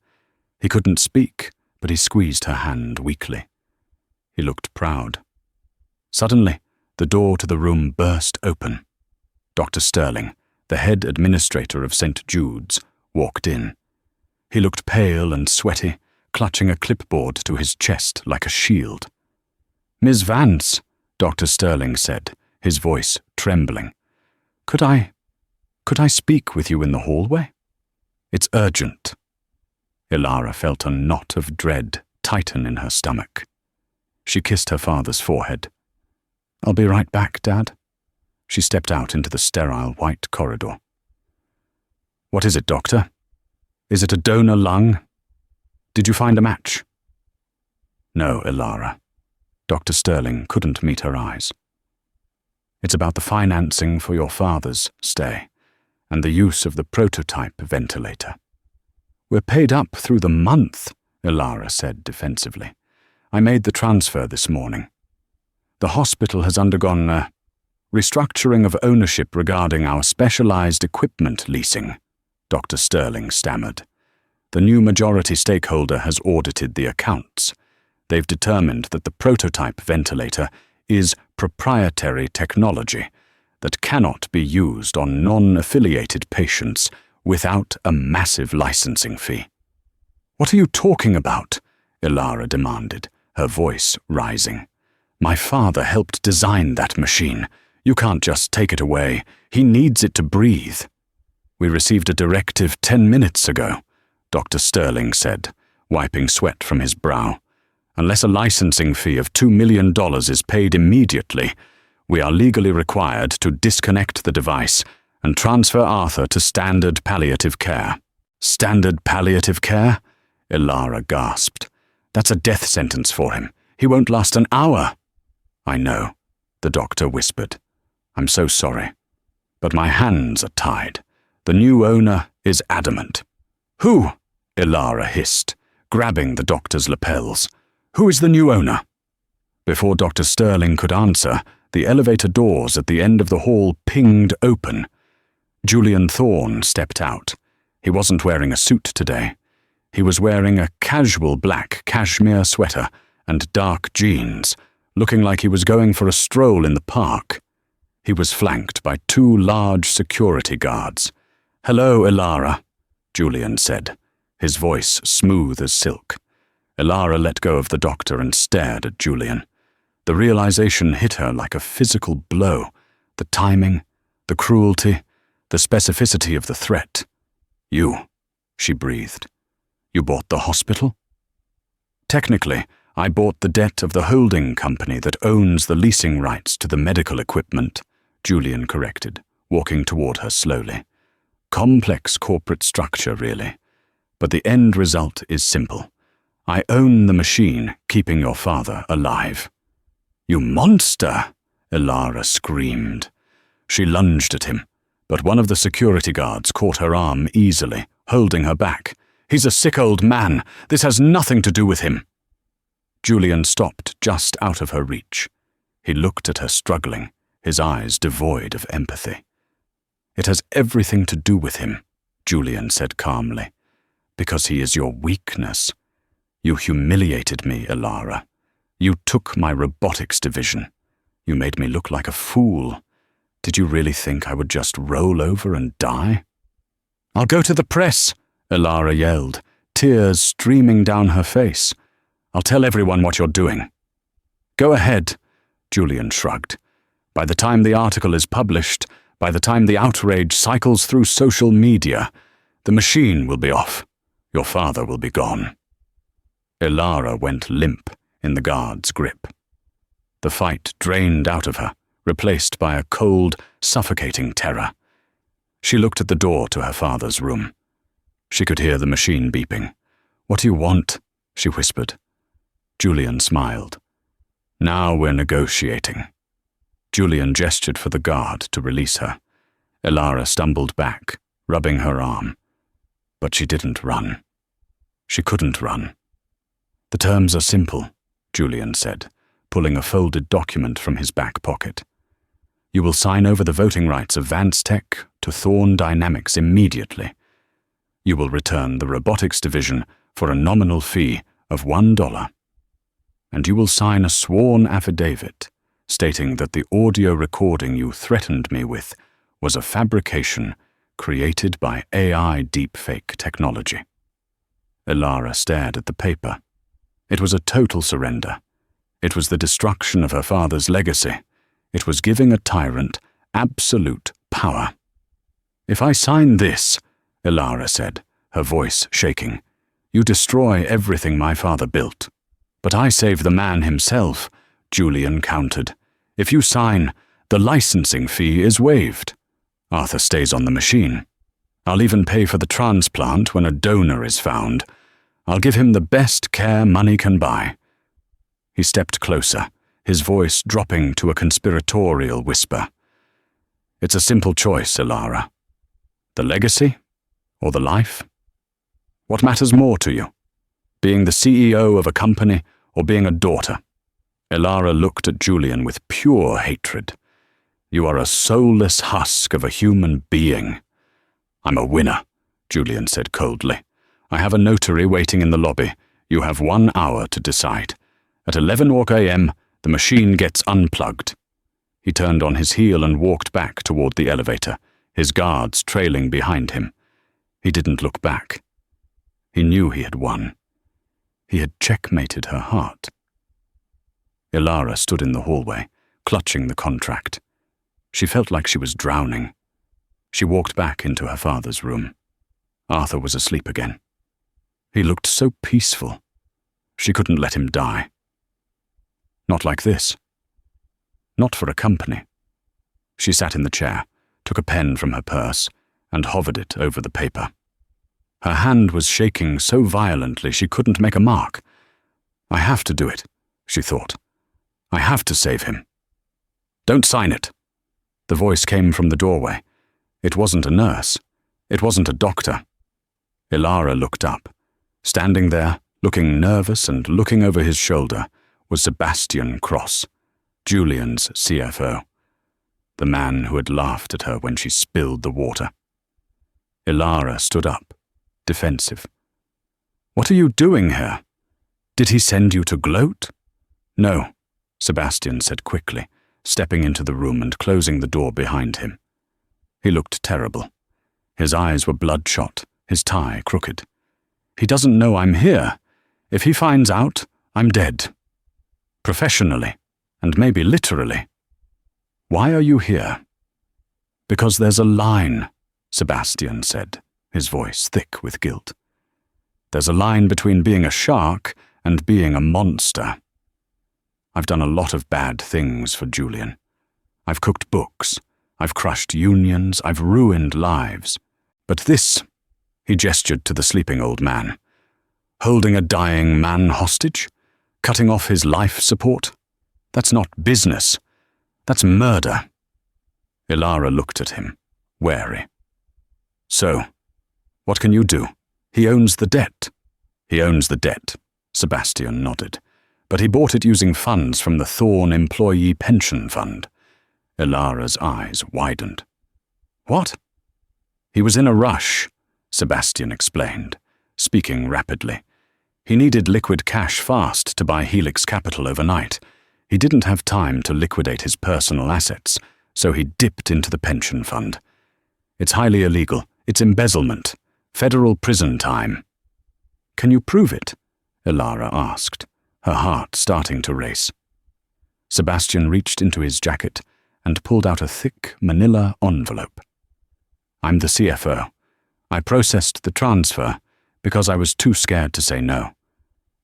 He couldn't speak, but he squeezed her hand weakly. He looked proud. Suddenly, the door to the room burst open. Dr. Sterling, the head administrator of St. Jude's, walked in. He looked pale and sweaty, clutching a clipboard to his chest like a shield. "Ms. Vance," Dr. Sterling said, his voice trembling. Could I speak with you in the hallway? It's urgent." Ilara felt a knot of dread tighten in her stomach. She kissed her father's forehead. "I'll be right back, Dad." She stepped out into the sterile white corridor. "What is it, Doctor? Is it a donor lung? Did you find a match?" "No, Ilara." Dr. Sterling couldn't meet her eyes. "It's about the financing for your father's stay and the use of the prototype ventilator." "We're paid up through the month," Ilara said defensively. "I made the transfer this morning. The hospital has undergone a restructuring of ownership regarding our specialized equipment leasing," Dr. Sterling stammered. "The new majority stakeholder has audited the accounts. They've determined that the prototype ventilator is proprietary technology that cannot be used on non-affiliated patients without a massive licensing fee." "What are you talking about?" Ilara demanded, her voice rising. "My father helped design that machine. You can't just take it away. He needs it to breathe." "We received a directive 10 minutes ago," Dr. Sterling said, wiping sweat from his brow. "Unless a licensing fee of $2 million is paid immediately, we are legally required to disconnect the device and transfer Arthur to standard palliative care." "Standard palliative care?" Ilara gasped. "That's a death sentence for him. He won't last an hour." "I know," the doctor whispered. "I'm so sorry. But my hands are tied. The new owner is adamant." "Who?" Ilara hissed, grabbing the doctor's lapels. "Who is the new owner?" Before Dr. Sterling could answer, the elevator doors at the end of the hall pinged open. Julian Thorne stepped out. He wasn't wearing a suit today. He was wearing a casual black cashmere sweater and dark jeans, looking like he was going for a stroll in the park. He was flanked by 2 large security guards. "Hello, Ilara," Julian said, his voice smooth as silk. Ilara let go of the doctor and stared at Julian. The realization hit her like a physical blow. The timing, the cruelty, the specificity of the threat. "You," she breathed. "You bought the hospital?" "Technically, I bought the debt of the holding company that owns the leasing rights to the medical equipment," Julian corrected, walking toward her slowly. "Complex corporate structure, really. But the end result is simple. I own the machine keeping your father alive." "You monster!" Ilara screamed. She lunged at him, but one of the security guards caught her arm easily, holding her back. "He's a sick old man. This has nothing to do with him." Julian stopped just out of her reach. He looked at her struggling, his eyes devoid of empathy. "It has everything to do with him," Julian said calmly, "because he is your weakness. You humiliated me, Ilara. You took my robotics division. You made me look like a fool. Did you really think I would just roll over and die?" "I'll go to the press," Ilara yelled, tears streaming down her face. "I'll tell everyone what you're doing." "Go ahead," Julian shrugged. "By the time the article is published, by the time the outrage cycles through social media, the machine will be off. Your father will be gone." Ilara went limp in the guard's grip. The fight drained out of her, replaced by a cold, suffocating terror. She looked at the door to her father's room. She could hear the machine beeping. "What do you want?" she whispered. Julian smiled. "Now we're negotiating." Julian gestured for the guard to release her. Elara stumbled back, rubbing her arm. But she didn't run. She couldn't run. The terms are simple, Julian said, pulling a folded document from his back pocket. You will sign over the voting rights of Vance Tech to Thorn Dynamics immediately. You will return the robotics division for a nominal fee of $1. And you will sign a sworn affidavit stating that the audio recording you threatened me with was a fabrication created by AI deepfake technology. Elara stared at the paper. It was a total surrender. It was the destruction of her father's legacy. It was giving a tyrant absolute power. If I sign this, Elara said, her voice shaking, you destroy everything my father built. But I save the man himself, Julian countered. If you sign, the licensing fee is waived. Arthur stays on the machine. I'll even pay for the transplant when a donor is found. I'll give him the best care money can buy. He stepped closer, his voice dropping to a conspiratorial whisper. It's a simple choice, Elara. The legacy or the life? What matters more to you? Being the CEO of a company or being a daughter? Elara looked at Julian with pure hatred. You are a soulless husk of a human being. I'm a winner, Julian said coldly. I have a notary waiting in the lobby. You have 1 hour to decide. At 11 a.m., the machine gets unplugged. He turned on his heel and walked back toward the elevator, his guards trailing behind him. He didn't look back. He knew he had won. He had checkmated her heart. Elara stood in the hallway, clutching the contract. She felt like she was drowning. She walked back into her father's room. Arthur was asleep again. He looked so peaceful. She couldn't let him die. Not like this. Not for a company. She sat in the chair, took a pen from her purse, and hovered it over the paper. Her hand was shaking so violently she couldn't make a mark. I have to do it, she thought. I have to save him. Don't sign it. The voice came from the doorway. It wasn't a nurse. It wasn't a doctor. Elara looked up. Standing there, looking nervous and looking over his shoulder, was Sebastian Cross, Julian's CFO, the man who had laughed at her when she spilled the water. Elara stood up, defensive. What are you doing here? Did he send you to gloat? No, Sebastian said quickly, stepping into the room and closing the door behind him. He looked terrible. His eyes were bloodshot, his tie crooked. He doesn't know I'm here. If he finds out, I'm dead. Professionally, and maybe literally. Why are you here? Because there's a line, Sebastian said, his voice thick with guilt. There's a line between being a shark and being a monster. I've done a lot of bad things for Julian. I've cooked books. I've crushed unions. I've ruined lives. But this, he gestured to the sleeping old man. Holding a dying man hostage? Cutting off his life support? That's not business. That's murder. Elara looked at him, wary. So, what can you do? He owns the debt. He owns the debt, Sebastian nodded. But he bought it using funds from the Thorn Employee Pension Fund. Elara's eyes widened. What? He was in a rush, Sebastian explained, speaking rapidly. He needed liquid cash fast to buy Helix Capital overnight. He didn't have time to liquidate his personal assets, so he dipped into the pension fund. It's highly illegal. It's embezzlement. Federal prison time. Can you prove it? Elara asked, her heart starting to race. Sebastian reached into his jacket and pulled out a thick manila envelope. I'm the CFO. I processed the transfer because I was too scared to say no.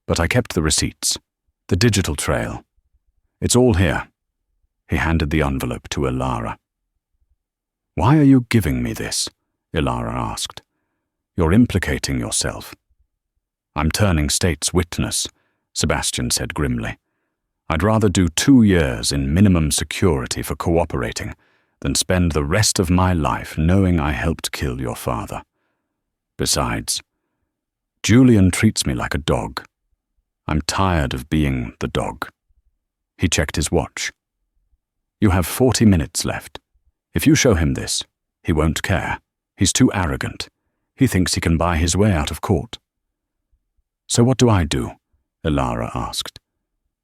But I kept the receipts, the digital trail. It's all here. He handed the envelope to Elara. Why are you giving me this? Elara asked. You're implicating yourself. I'm turning state's witness, Sebastian said grimly. I'd rather do 2 years in minimum security for cooperating than spend the rest of my life knowing I helped kill your father. Besides, Julian treats me like a dog. I'm tired of being the dog." He checked his watch. "You have 40 minutes left. If you show him this, he won't care. He's too arrogant. He thinks he can buy his way out of court." "So what do I do?" Elara asked.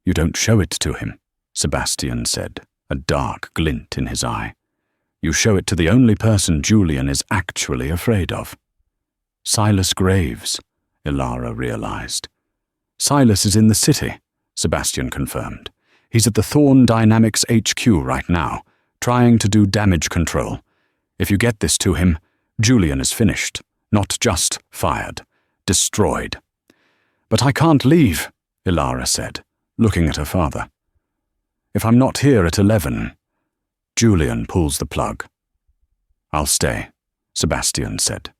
"You don't show it to him," Sebastian said, a dark glint in his eye. "You show it to the only person Julian is actually afraid of." "Silas Graves," Elara realized. "Silas is in the city," Sebastian confirmed. "He's at the Thorn Dynamics HQ right now, trying to do damage control. If you get this to him, Julian is finished, not just fired, destroyed." "But I can't leave," Elara said, looking at her father. "If I'm not here at 11, Julian pulls the plug. "I'll stay," Sebastian said.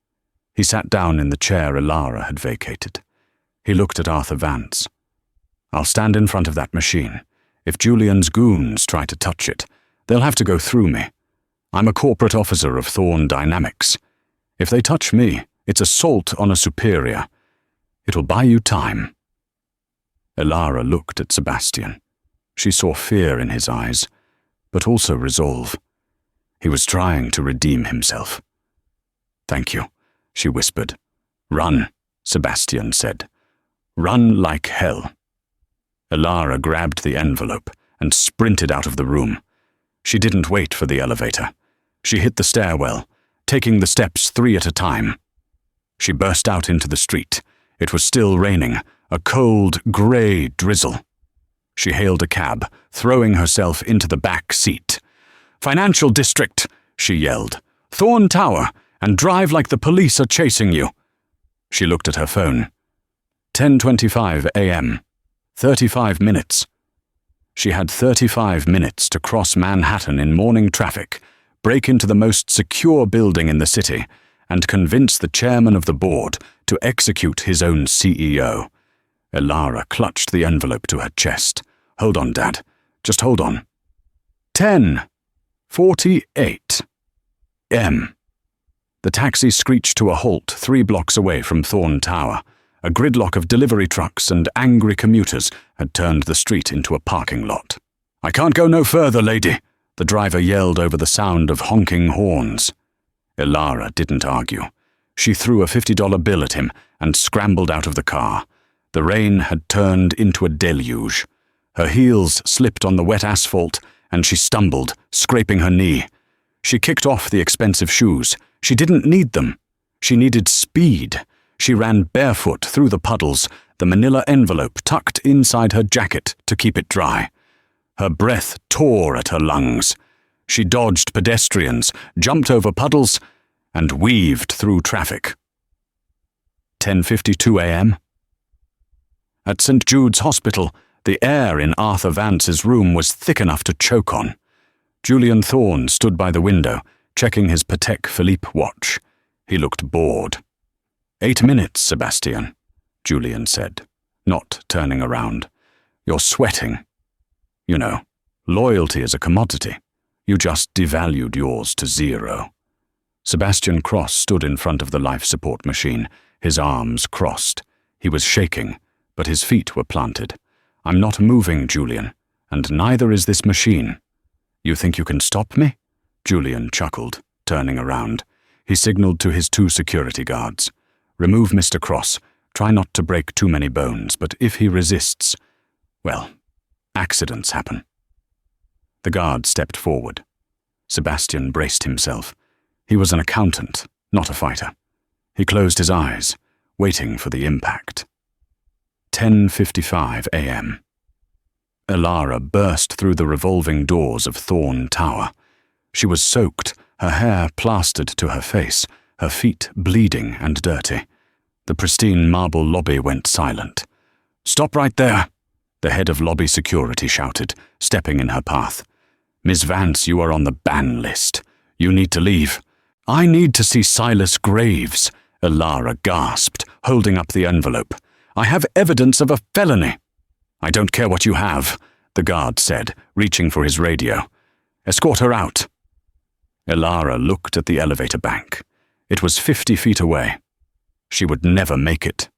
He sat down in the chair Elara had vacated. He looked at Arthur Vance. "I'll stand in front of that machine. If Julian's goons try to touch it, they'll have to go through me. I'm a corporate officer of Thorn Dynamics. If they touch me, it's assault on a superior. It'll buy you time." Elara looked at Sebastian. She saw fear in his eyes, but also resolve. He was trying to redeem himself. "Thank you," she whispered. "Run," Sebastian said. "Run like hell." Elara grabbed the envelope and sprinted out of the room. She didn't wait for the elevator. She hit the stairwell, taking the steps 3 at a time. She burst out into the street. It was still raining, a cold, grey drizzle. She hailed a cab, throwing herself into the back seat. "Financial district," she yelled. "Thorn Tower, and drive like the police are chasing you." She looked at her phone. 10:25 a.m. 35 minutes. She had 35 minutes to cross Manhattan in morning traffic, break into the most secure building in the city, and convince the chairman of the board to execute his own CEO. Elara clutched the envelope to her chest. "Hold on, Dad. Just hold on." 10:48 m. The taxi screeched to a halt 3 blocks away from Thorn Tower. A gridlock of delivery trucks and angry commuters had turned the street into a parking lot. "I can't go no further, lady," the driver yelled over the sound of honking horns. Elara didn't argue. She threw a $50 bill at him and scrambled out of the car. The rain had turned into a deluge. Her heels slipped on the wet asphalt, and she stumbled, scraping her knee. She kicked off the expensive shoes. She didn't need them. She needed speed. She ran barefoot through the puddles, the manila envelope tucked inside her jacket to keep it dry. Her breath tore at her lungs. She dodged pedestrians, jumped over puddles, and weaved through traffic. 10:52 a.m. At St. Jude's Hospital, the air in Arthur Vance's room was thick enough to choke on. Julian Thorne stood by the window, checking his Patek Philippe watch. He looked bored. 8 minutes, Sebastian, Julian said, not turning around. "You're sweating. You know, loyalty is a commodity. You just devalued yours to 0. Sebastian Cross stood in front of the life support machine, his arms crossed. He was shaking, but his feet were planted. "I'm not moving, Julian, and neither is this machine." "You think you can stop me?" Julian chuckled, turning around. He signaled to his 2 security guards. "Remove Mr. Cross. Try not to break too many bones, but if he resists, well, accidents happen." The guard stepped forward. Sebastian braced himself. He was an accountant, not a fighter. He closed his eyes, waiting for the impact. 10:55 a.m. Elara burst through the revolving doors of Thorn Tower. She was soaked, her hair plastered to her face, her feet bleeding and dirty. The pristine marble lobby went silent. "Stop right there," the head of lobby security shouted, stepping in her path. "Miss Vance, you are on the ban list. You need to leave." "I need to see Silas Graves," Elara gasped, holding up the envelope. "I have evidence of a felony." "I don't care what you have," the guard said, reaching for his radio. "Escort her out." Elara looked at the elevator bank. It was 50 feet away. She would never make it.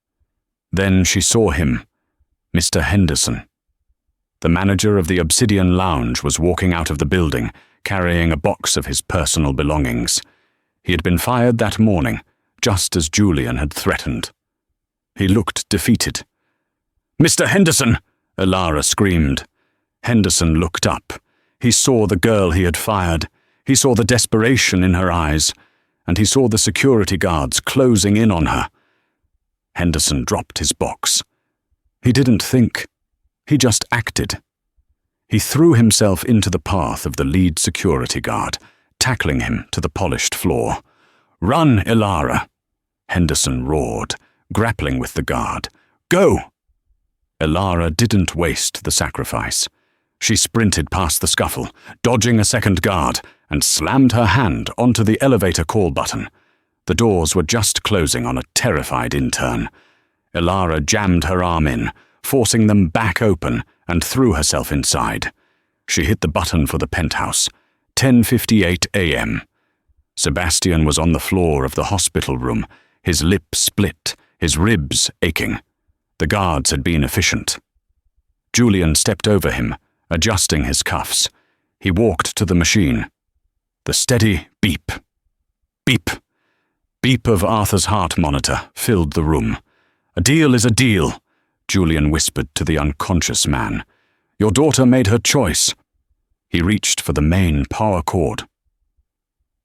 Then she saw him, Mr. Henderson. The manager of the Obsidian Lounge was walking out of the building, carrying a box of his personal belongings. He had been fired that morning, just as Julian had threatened. He looked defeated. "Mr. Henderson!" Elara screamed. Henderson looked up. He saw the girl he had fired. He saw the desperation in her eyes, and he saw the security guards closing in on her. Henderson dropped his box. He didn't think. He just acted. He threw himself into the path of the lead security guard, tackling him to the polished floor. "Run, Elara!" Henderson roared, grappling with the guard. "Go!" Elara didn't waste the sacrifice. She sprinted past the scuffle, dodging a second guard, and slammed her hand onto the elevator call button. The doors were just closing on a terrified intern. Elara jammed her arm in, forcing them back open, and threw herself inside. She hit the button for the penthouse. 10:58 a.m. Sebastian was on the floor of the hospital room, his lip split, his ribs aching. The guards had been efficient. Julian stepped over him, adjusting his cuffs. He walked to the machine. The steady beep. Beep. Beep of Arthur's heart monitor filled the room. "A deal is a deal," Julian whispered to the unconscious man. "Your daughter made her choice." He reached for the main power cord.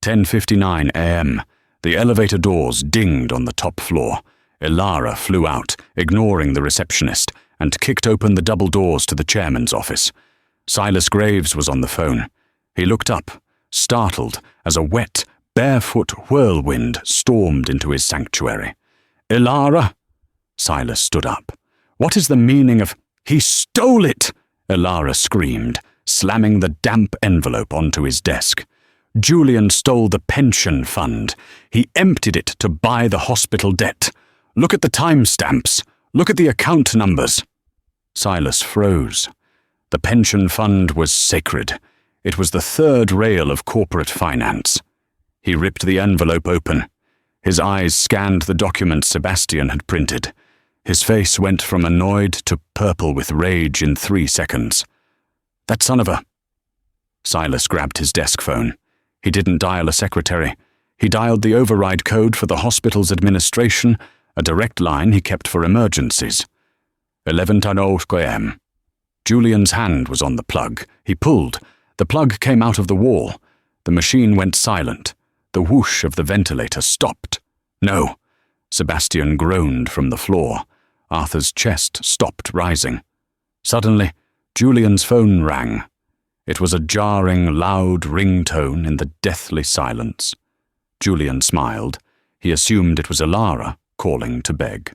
10:59 a.m. The elevator doors dinged on the top floor. Elara flew out, ignoring the receptionist, and kicked open the double doors to the chairman's office. Silas Graves was on the phone. He looked up, startled, as a wet, barefoot whirlwind stormed into his sanctuary. "Elara!" Silas stood up. "What is the meaning of—" "He stole it!" Elara screamed, slamming the damp envelope onto his desk. "Julian stole the pension fund. He emptied it to buy the hospital debt. Look at the timestamps. Look at the account numbers." Silas froze. The pension fund was sacred. It was the third rail of corporate finance. He ripped the envelope open. His eyes scanned the documents Sebastian had printed. His face went from annoyed to purple with rage in 3 seconds. "That son of a—" Silas grabbed his desk phone. He didn't dial a secretary. He dialed the override code for the hospital's administration, a direct line he kept for emergencies. 11:10 a.m. Julian's hand was on the plug. He pulled. The plug came out of the wall. The machine went silent. The whoosh of the ventilator stopped. "No." Sebastian groaned from the floor. Arthur's chest stopped rising. Suddenly, Julian's phone rang. It was a jarring, loud ringtone in the deathly silence. Julian smiled. He assumed it was Elara calling to beg.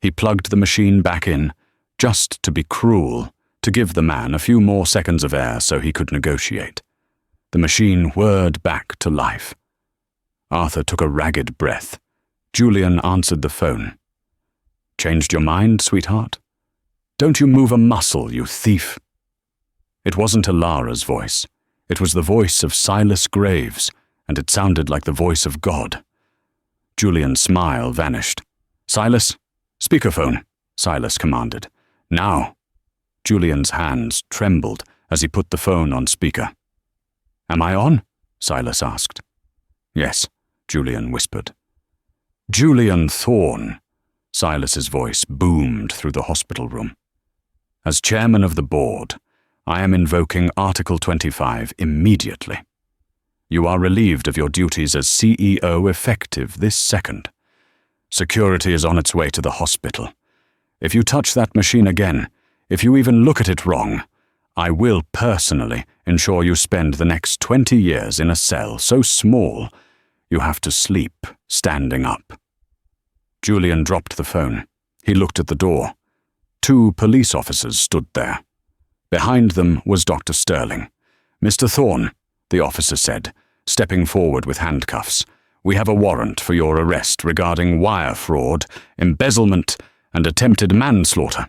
He plugged the machine back in, just to be cruel, to give the man a few more seconds of air so he could negotiate. The machine whirred back to life. Arthur took a ragged breath. Julian answered the phone. "Changed your mind, sweetheart? Don't you move a muscle, you thief." It wasn't Elara's voice. It was the voice of Silas Graves, and it sounded like the voice of God. Julian's smile vanished. "Silas? Speakerphone," Silas commanded. "Now." Julian's hands trembled as he put the phone on speaker. "Am I on?" Silas asked. "Yes," Julian whispered. "Julian Thorne," Silas's voice boomed through the hospital room. "As chairman of the board, I am invoking Article 25 immediately. You are relieved of your duties as CEO effective this second. Security is on its way to the hospital. If you touch that machine again, if you even look at it wrong, I will personally ensure you spend the next 20 years in a cell so small you have to sleep standing up." Julian dropped the phone. He looked at the door. 2 police officers stood there. Behind them was Dr. Sterling. "Mr. Thorne," the officer said, stepping forward with handcuffs, "we have a warrant for your arrest regarding wire fraud, embezzlement, and attempted manslaughter."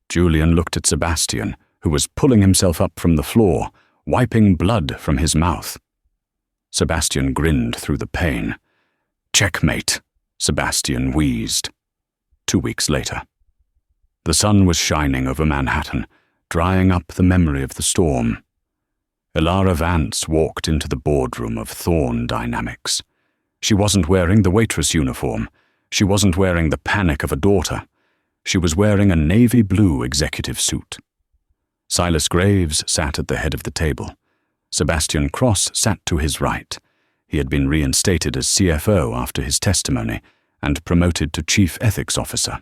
Julian looked at Sebastian, who was pulling himself up from the floor, wiping blood from his mouth. Sebastian grinned through the pain. Checkmate, Sebastian wheezed. 2 weeks later. The sun was shining over Manhattan, drying up the memory of the storm. Elara Vance walked into the boardroom of Thorne Dynamics. She wasn't wearing the waitress uniform. She wasn't wearing the panic of a daughter. She was wearing a navy blue executive suit. Silas Graves sat at the head of the table. Sebastian Cross sat to his right. He had been reinstated as CFO after his testimony and promoted to Chief Ethics Officer.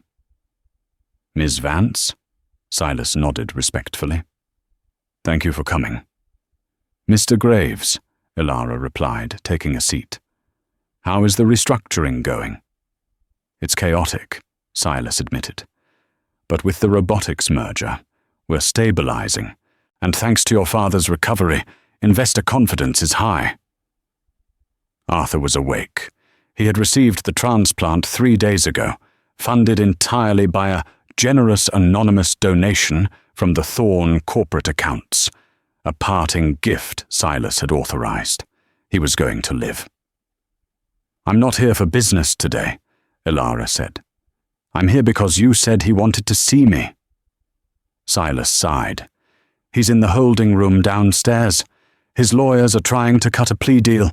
Ms. Vance? Silas nodded respectfully. Thank you for coming. Mr. Graves, Elara replied, taking a seat. How is the restructuring going? It's chaotic, Silas admitted. But with the robotics merger, we're stabilizing, and thanks to your father's recovery, investor confidence is high. Arthur was awake. He had received the transplant 3 days ago, funded entirely by a generous anonymous donation from the Thorne corporate accounts, a parting gift Silas had authorized. He was going to live. I'm not here for business today, Elara said. I'm here because you said he wanted to see me. Silas sighed. He's in the holding room downstairs. His lawyers are trying to cut a plea deal.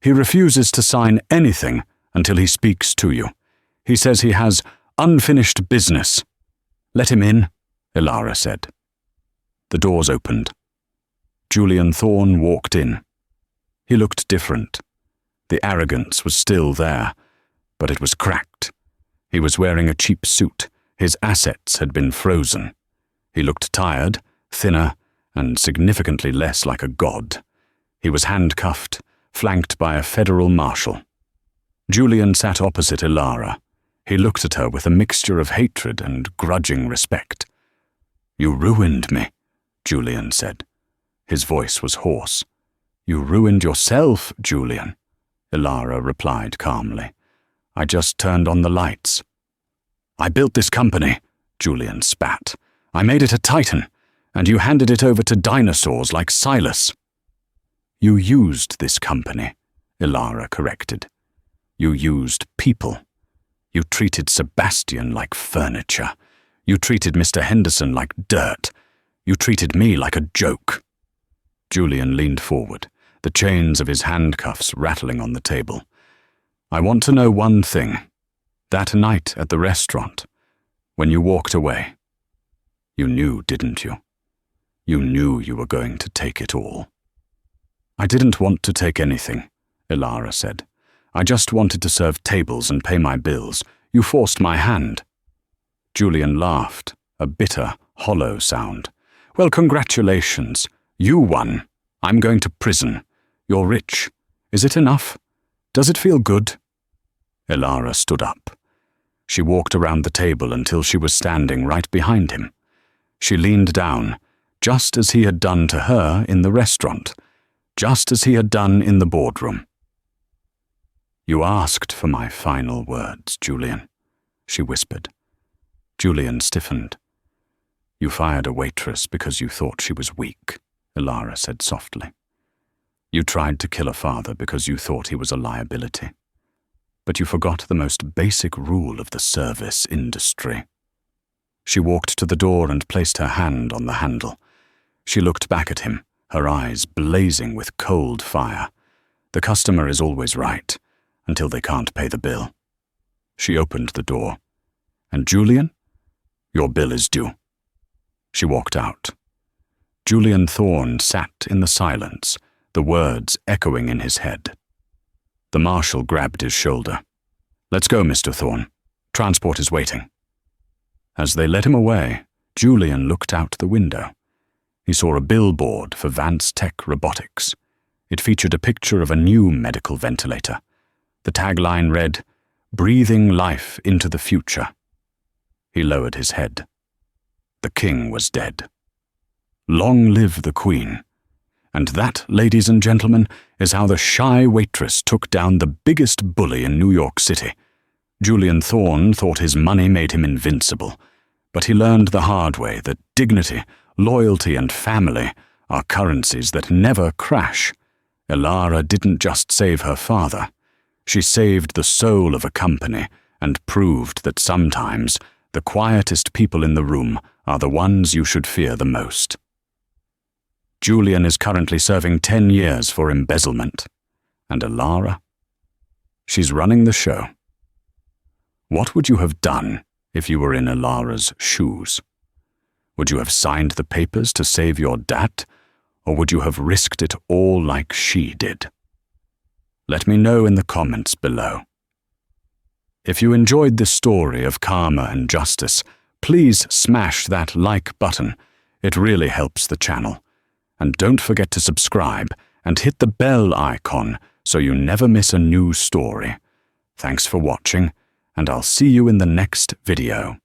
He refuses to sign anything until he speaks to you. He says he has unfinished business. Let him in, Elara said. The doors opened. Julian Thorne walked in. He looked different. The arrogance was still there, but it was cracked. He was wearing a cheap suit. His assets had been frozen. He looked tired, thinner, and significantly less like a god. He was handcuffed, flanked by a federal marshal. Julian sat opposite Elara. He looked at her with a mixture of hatred and grudging respect. You ruined me, Julian said. His voice was hoarse. You ruined yourself, Julian, Elara replied calmly. I just turned on the lights. I built this company, Julian spat. I made it a titan, and you handed it over to dinosaurs like Silas. You used this company, Elara corrected. You used people. You treated Sebastian like furniture. You treated Mr. Henderson like dirt. You treated me like a joke. Julian leaned forward, the chains of his handcuffs rattling on the table. I want to know one thing. That night at the restaurant, when you walked away, you knew, didn't you? You knew you were going to take it all. I didn't want to take anything, Elara said. I just wanted to serve tables and pay my bills. You forced my hand. Julian laughed, a bitter, hollow sound. Well, congratulations. You won. I'm going to prison. You're rich. Is it enough? Does it feel good? Elara stood up. She walked around the table until she was standing right behind him. She leaned down, just as he had done to her in the restaurant, just as he had done in the boardroom. You asked for my final words, Julian, she whispered. Julian stiffened. You fired a waitress because you thought she was weak, Elara said softly. You tried to kill a father because you thought he was a liability. But you forgot the most basic rule of the service industry. She walked to the door and placed her hand on the handle. She looked back at him, her eyes blazing with cold fire. The customer is always right, until they can't pay the bill. She opened the door. And Julian? Your bill is due. She walked out. Julian Thorne sat in the silence, the words echoing in his head. The marshal grabbed his shoulder. Let's go, Mr. Thorne. Transport is waiting. As they led him away, Julian looked out the window. He saw a billboard for Vance Tech Robotics. It featured a picture of a new medical ventilator. The tagline read, Breathing life into the future. He lowered his head. The king was dead. Long live the queen. And that, ladies and gentlemen, is how the shy waitress took down the biggest bully in New York City. Julian Thorne thought his money made him invincible, but he learned the hard way that dignity, loyalty, and family are currencies that never crash. Elara didn't just save her father. She saved the soul of a company and proved that sometimes the quietest people in the room are the ones you should fear the most. Julian is currently serving 10 years for embezzlement. And Elara? She's running the show. What would you have done if you were in Elara's shoes? Would you have signed the papers to save your dad, or would you have risked it all like she did? Let me know in the comments below. If you enjoyed this story of karma and justice, please smash that like button. It really helps the channel. And don't forget to subscribe and hit the bell icon so you never miss a new story. Thanks for watching, and I'll see you in the next video.